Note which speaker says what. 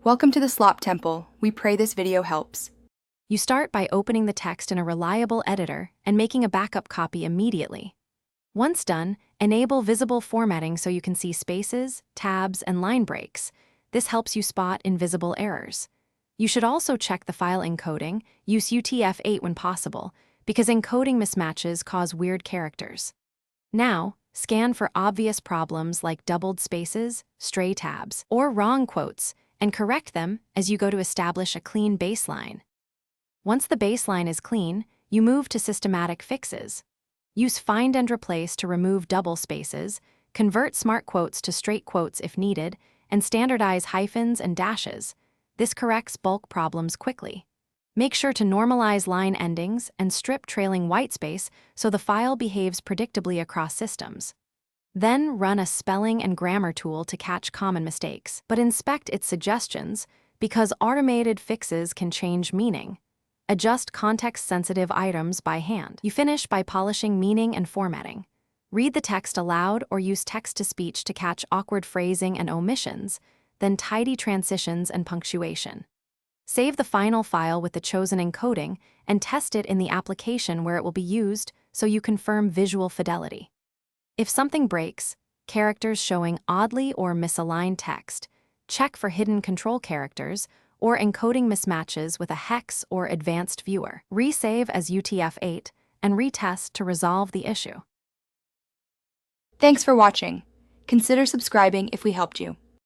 Speaker 1: Welcome to the Slop Temple. We pray this video helps.
Speaker 2: You start by opening the text in a reliable editor and making a backup copy immediately. Once done, enable visible formatting so you can see spaces, tabs, and line breaks. This helps you spot invisible errors. You should also check the file encoding. Use UTF-8 when possible, because encoding mismatches cause weird characters. Now, scan for obvious problems like doubled spaces, stray tabs, or wrong quotes, and correct them as you go to establish a clean baseline. Once the baseline is clean, you move to systematic fixes. Use find and replace to remove double spaces, convert smart quotes to straight quotes if needed, and standardize hyphens and dashes. This corrects bulk problems quickly. Make sure to normalize line endings and strip trailing whitespace so the file behaves predictably across systems. Then run a spelling and grammar tool to catch common mistakes, but inspect its suggestions because automated fixes can change meaning. Adjust context-sensitive items by hand. You finish by polishing meaning and formatting. Read the text aloud or use text-to-speech to catch awkward phrasing and omissions, then tidy transitions and punctuation. Save the final file with the chosen encoding and test it in the application where it will be used so you confirm visual fidelity. If something breaks, characters showing oddly or misaligned text, check for hidden control characters or encoding mismatches with a hex or advanced viewer. Resave as UTF-8 and retest to resolve the issue.
Speaker 1: Thanks for watching. Consider subscribing if we helped you.